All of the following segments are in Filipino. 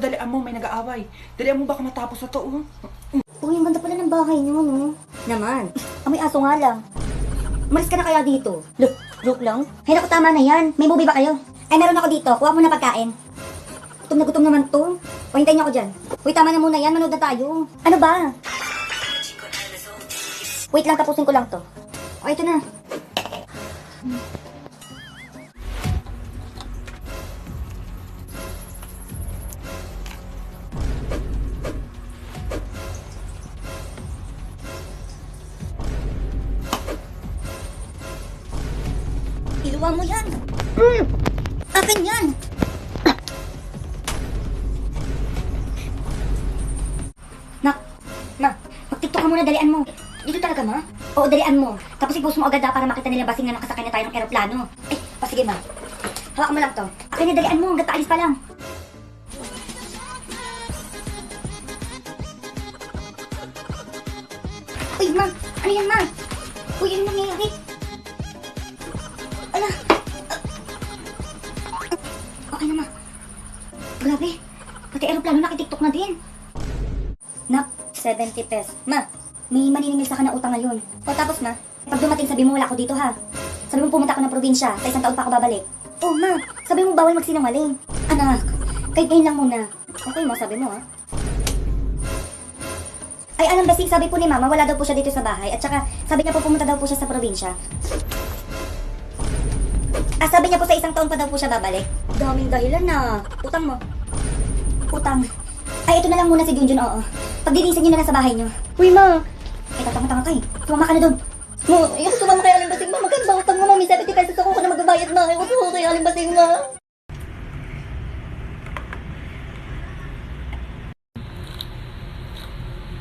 Dalian mo, may nag-aaway. Dalian mo, baka matapos na to, oh. Uy, ang ganda pala ng bahay niyo, no? Naman. Amoy aso nga lang. Umalis ka na kaya dito. Look, joke lang. Hay naku, tama na yan. May movie ba kayo? Ay, meron ako dito. Kuha mo na pagkain. Gutom na gutom naman to. O, hintayin niyo ako dyan. Uy, tama na muna yan. Manood na tayo. Ano ba? Wait lang, tapusin ko lang to. O, ito na. Iluwa mo yan. Akin yan. Nak, mag-tiktok ka muna, dalian mo. Dito talaga, ma? Oo, dalian mo. Tapos i-post mo agad para makita nila basing na nakasakay na tayo ng aeroplano. Eh, sige, ma. Hawakan mo lang to. Akin na, dalian mo. Hanggang taalis pa lang. Uy, ma. Ano yan, ma? Uy, ano nangyayari? Ala! Okay na, ma. Grabe. Pati aeroplano nakitiktok na din. Nak, 70 pesos. Ma, may maniningil sa ka na utang ngayon. O tapos, ma, pag dumating sabi mo wala ako dito, ha? Sabi mo pumunta ako ng probinsya, sa isang taon pa ako babalik. Oh, ma, sabi mo bawal magsinungaling. Anak, kahit ngayon lang muna. Okay, ma, sabi mo, ha? Ay, anong basing sabi po ni mama, wala daw po siya dito sa bahay. At saka, sabi niya po pumunta daw po siya sa probinsya. Sabi niya po sa isang taon pa daw po siya babalik. Daming dahilan na. Utang mo. Utang. Ay, ito na lang muna si Junjun, oo. Pagdinisin niyo na lang sa bahay niyo. Uy, ma. Ay, tatanga-tanga kay. Tumama ka na doon. Mo, ayoko tumama kay Aling Basing, ma. Magkano ba utang mo, mami? 70 pesos ako na magbabayad, ma. Ayoko tumama kay Aling Basing, ma.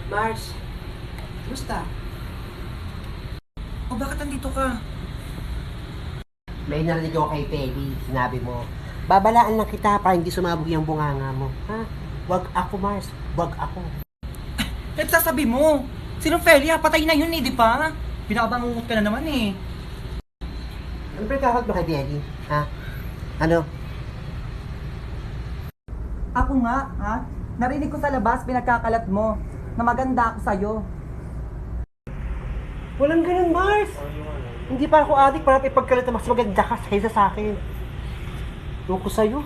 Mars, kumusta? O, bakit nandito ka? May narinig ako kay Feli, sinabi mo, babalaan lang kita para hindi sumabog yung bunganga mo. Ha? Wag ako, Mars. Wag ako. Nagsasabi mo. Sinong Felia? Patay na yun, eh, di ba? Pinakabangungot ka na naman, eh. Ano ba kakag mo kay Feli? Ha? Ano? Ako nga, ha? Narinig ko sa labas, pinagkakalat mo, na maganda ako sa'yo. Walang ganun, Mars. Hindi pa ako adik para ipagkalat na mas maganda ka kaysa sa akin. Ewan ko sa'yo.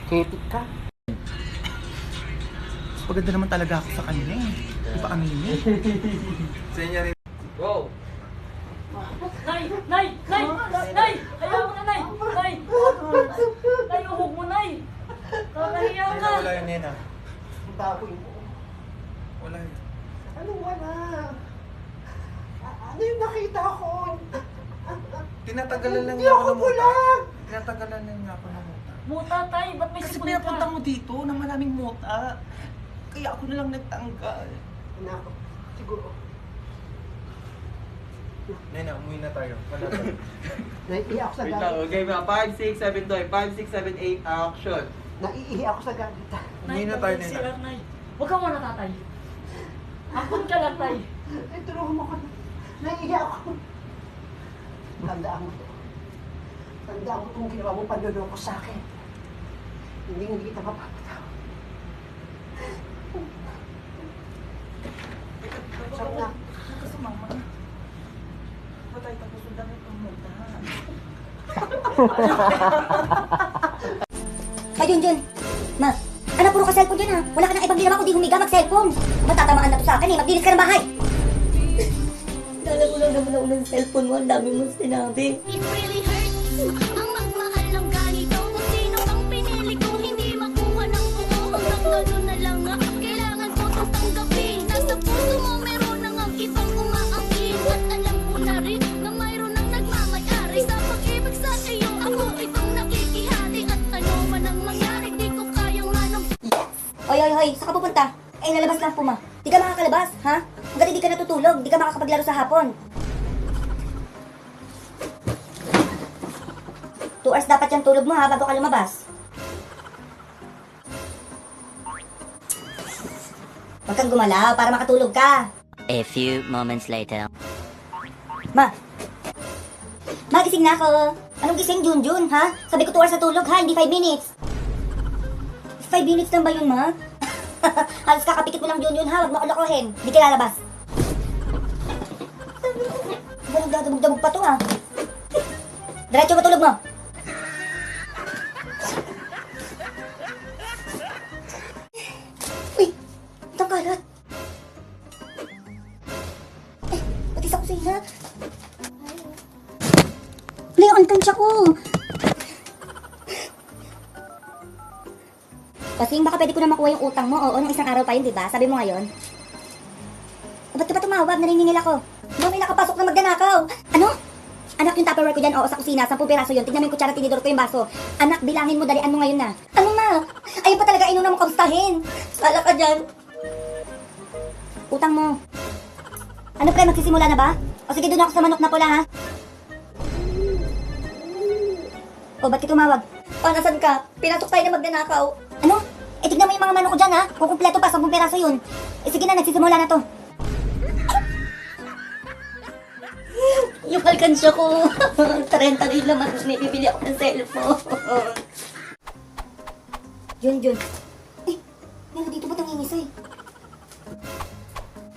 Ketik ka. Maganda naman talaga ako sa kanya, eh. Di ba aminin? Wow! Nay! Nay! Nay! Nay! Ayaw mo na, Nay! Nay! Nay, uhog mo, Nay! Kakahiya ka! Wala yun, Nena. Ang baboy mo. Wala yun. Ano wala? Ano yung nakita ko? Tinatagalan lang Hindi niya ako ako ng muta. bulag! Tinatagalan lang niya ako ng muta. Muta, Tay! Ba't may Kasi sipon pinapunta ka? mo dito na maraming muta. Kaya ako na lang nagtanggal. Anak, siguro. Nena, umuwi na tayo. Wala tayo. Naiihi ako sa Wait lang, galit. okay ba? 5, 6, 7, 2, 5, 6, 7, 8, action! Naiihi ako sa galit. Umuwi na tayo, Nena. Sira, Nay! Huwag ka muna, tatay! Ampun ka lang, Tay! Ay, tulungan mo ko. Naiihi ako. Tandaan mo to. Tandaan mo kung ginawa mo panluloko sa akin. Hindi kita mapapataw. Sarap na. Nakasumama. Patay tapos ang dami pang muta. Ay, Junjun. Ma, ano puro ka cellphone dyan, ha? Wala ka nang ibang ginawa kundi humiga mag-cellphone. Matatamaan na to sa akin, eh. Maglinis ka ng bahay. Kala ko lang naman ako ng cellphone mo. Ang dami mong sinabi. It really hurts ang magmahal ng ganito. Kung sino ang pinili ko, hindi makuha ng buo. Hanggang ganun na lang nga, kailangan ko itong tanggapin. Nasa puso mo meron nang ang ibang umaangkin. At alam ko na rin na mayroon nang nagmamayari sa pag-ibig sa iyo. Ako itong nakikihati at ano man ang mangyari, di ko kayang manang. Oy, oy, oy. Saan ka pupunta? Eh, lalabas lang po, ma. Di ka makakalabas, ha? Hanggat hindi ka natutulog, di ka makakapaglaro sa hapon. 2 hours dapat yung tulog mo, ha, bago ka lumabas. Huwag kang gumalaw para makatulog ka. A few moments later. Ma! Magising na ako. Anong gising, Junjun, ha? Sabi ko 2 hours na tulog, ha? Hindi 5 minutes. 5 5 minutes lang ba yun, ma? Halos kakapikit mo lang yun ha, huwag mo kalokohin. Hindi ka lalabas. Walang dadabog-dabog pa to ha. Diretso matulog mo. Uy, itang kalat. Pati sa kusina. Wala yung alkansya ko. Kasi baka pwede ko na makuha yung utang mo. Oo, nung isang araw pa yun, diba? Sabi mo ngayon. O, ba't ka ba tumawag? Nariningil ako. Ba, may nakapasok na magdanakaw. Ano? Anak, yung Tupperware ko dyan, oo, sa kusina. 10 piraso yun. Tignan mo yung kutsara, tinidor ko yung baso. Anak, bilangin mo, dalian mo ngayon na. Ano, ma? Ayun pa talaga, inuna mo kamustahin. Sala ka dyan. Utang mo. Ano, pre, magsisimula na ba? O sige, doon ako sa manok na pula, ha? O, ba't ka tumawag? O, nasan ka? Pinasok tayo na magnanakaw. Ano? Eh, tignan mo yung mga manok ko dyan, ha? Kukumpleto pa, 10 piraso yun. Eh, sige na, nagsisimula na to. Yung alkansya ko. 30 na yun naman, may bibili ako ng cellphone. Junjun. Eh, meron dito ba't nangingisay?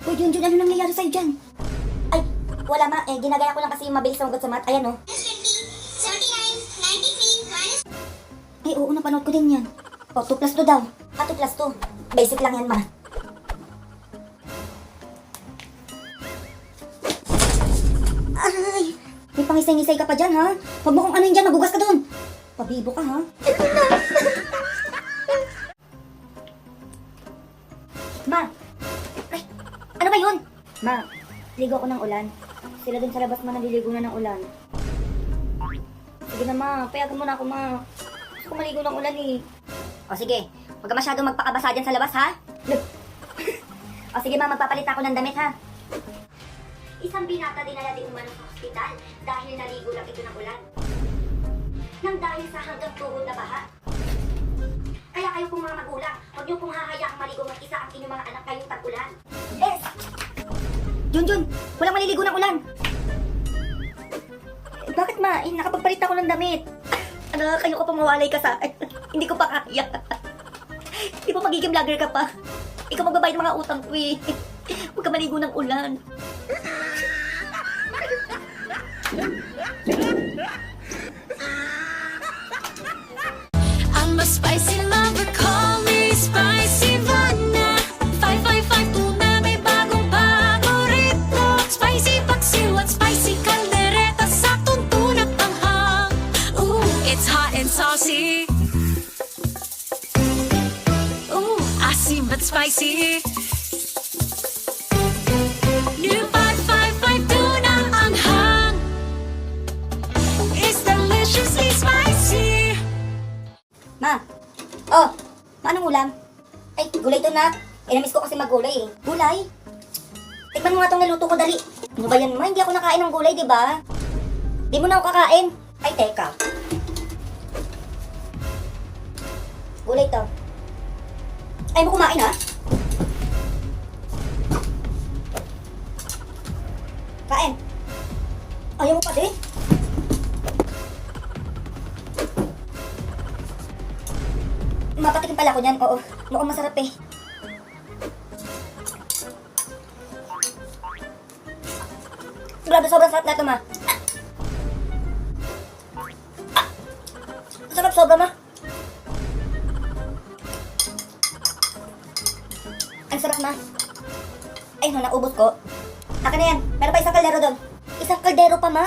Uy, Junjun, ano nangyayari sa'yo dyan? Ay, wala ma. Eh, ginagaya ko lang kasi yung mabilis na magot sa mat. Ayan, oh. 79, 93, Ay, oo, napanood ko din yan. O, 2 plus 2 daw. 2 plus 2. Basic lang yan, ma. Ay! May pangisay-ngisay ka pa dyan, ha? Huwag mo kung ano yun dyan, magugas ka dun. Pabibo ka, ha? Ito na! Ma! Ay! Ano ba yun? Ma, ligo ako ng ulan. Sila dun sa labas, ma, naliligo na ng ulan. Sige na, ma. Payagan mo na ako, ma. Gusto ko maligo ng ulan, eh. O, sige. Huwag ka masyadong magpakabasa dyan sa labas, ha? O, sige, ma. Magpapalit ako ng damit, ha? Isang binata dinala di umano sa ospital dahil naligo lang ito ng ulan. Nang dahil sa hanggang tuhod na baha. Kaya kayo pong mga magulang, huwag niyo pong hahayaang maligo mag-isa ang inyong mga anak kayong tag-ulan. Eh! Junjun! Walang maliligo ng ulan! Eh, bakit ma? Eh, nakapagpalit ako ng damit. Ano, kayo ko pang mawalay ka sa akin. Hindi ko pa kaya. Hindi pa magiging vlogger ka pa. Ikaw magbabayad ng mga utang ko eh. Huwag ka maligo ng ulan. I'm a spicy lover, call me Spicy Vanna. 555 na may bagong paborito. Spicy paksiw at spicy kaldereta sa tuntunak panghang. Ooh, it's hot and saucy. Ooh, asim but spicy. New 555 tuna anghang. It's deliciously spicy. Ma! Oh! Ma, anong ulam? Ay, gulay to na. Eh, namiss ko kasi maggulay eh. Gulay? Tikman mo nga itong niluto ko, dali. Ano ba yan, ma? Hindi ako nakain ng gulay, di ba? Di mo na ako kakain. Ay, teka. Gulay to. Ay, mo kumain, ha? Kain. Ayaw mo pa din? Mapatikin pala ako niyan, oo. Mukhang masarap eh. Grabe, sobrang sarap na ito, ma. Sarap sobra, ma. Ang sarap, ma. Ay, no, naubos ko. Akin na yan. Meron pa isang kaldero doon. Isang kaldero pa, ma.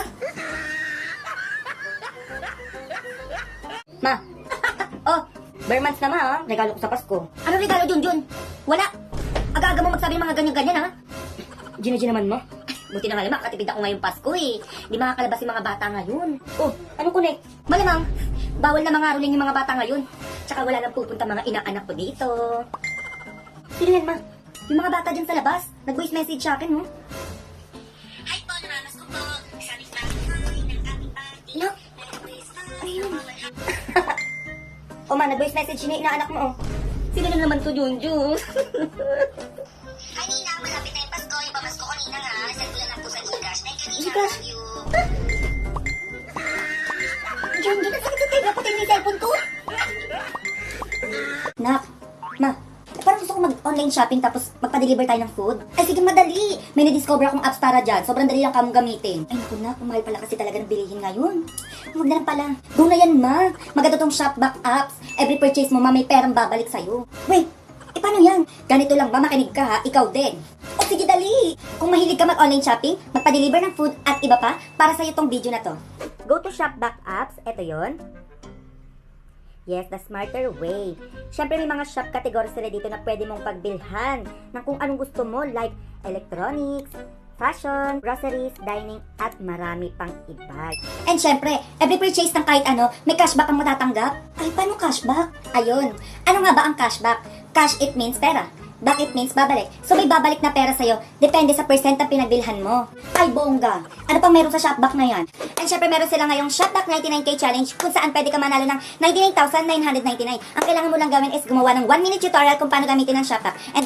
Ma. Oh, bare months na, ma, ha? Regalo ko sa Pasko. Ano regalo, Junjun? Wala. Aga-aga mo magsabi ng mga ganyan-ganyan, ha? Gina-gina naman mo. Buti na nga naman, makatipid ako ngayong Pasko, eh. Di makakalabas yung mga bata ngayon. Oh, ano connect? Malamang, bawal na mga ruling yung mga bata ngayon. Tsaka wala nang pupunta mga inaanak ko dito. Sino yan, ma? Yung mga bata dyan sa labas. Nag-voice message sa akin, oh. Hi po, naramas ko po. Sabi sa akin, hi, ng aming party. No? Ano yun? O ma, nag-voice message na inaanak mo, oh. Sino na naman to, Junjun? Hi, Nina, malapit na yung Pasko. Yung pamasko ko, Nina, nga. Send ko lang lang po sa Gcash. Thank you, Nina. Gcash? Love you. Junjun, ang sakit sa tayo. Pati yung cellphone ko. Nak, ma, parang gusto ko mag-online shopping tapos magpa-deliver tayo ng food. Ay, sige, madali. May na-discover akong apps para dyan. Sobrang dali lang kamong gamitin. Ay, naku na, mahal pala kasi talaga ng bilihin ngayon. Huwag na lang pala. Go na yan, ma. Maganda tong Shopback apps. Every purchase mo, ma, may perang babalik sa'yo. Wait, paano yan? Ganito lang ba? Makinig ka ha? Ikaw din. O sige, dali. Kung mahilig ka mag-online shopping, magpa-deliver ng food at iba pa, para sa'yo tong video na to. Go to Shopback apps. Ito yon. Yes, the smarter way. Siyempre may mga shop categories sila dito na pwede mong pagbilhan ng kung anong gusto mo like electronics, fashion, groceries, dining, at marami pang iba. And syempre, every purchase ng kahit ano, may cashback ang matatanggap. Ay, paano cashback? Ayun. Ano nga ba ang cashback? Cash it means pera. Back it means babalik. So may babalik na pera sa'yo, depende sa percent ng pinagbilhan mo. Ay, bongga. Ano pang meron sa Shopback na yan? And syempre meron sila ngayong Shopback 99K Challenge kung saan pwede ka manalo ng 99,999. Ang kailangan mo lang gawin is gumawa ng 1-minute tutorial kung paano gamitin ang Shopback. And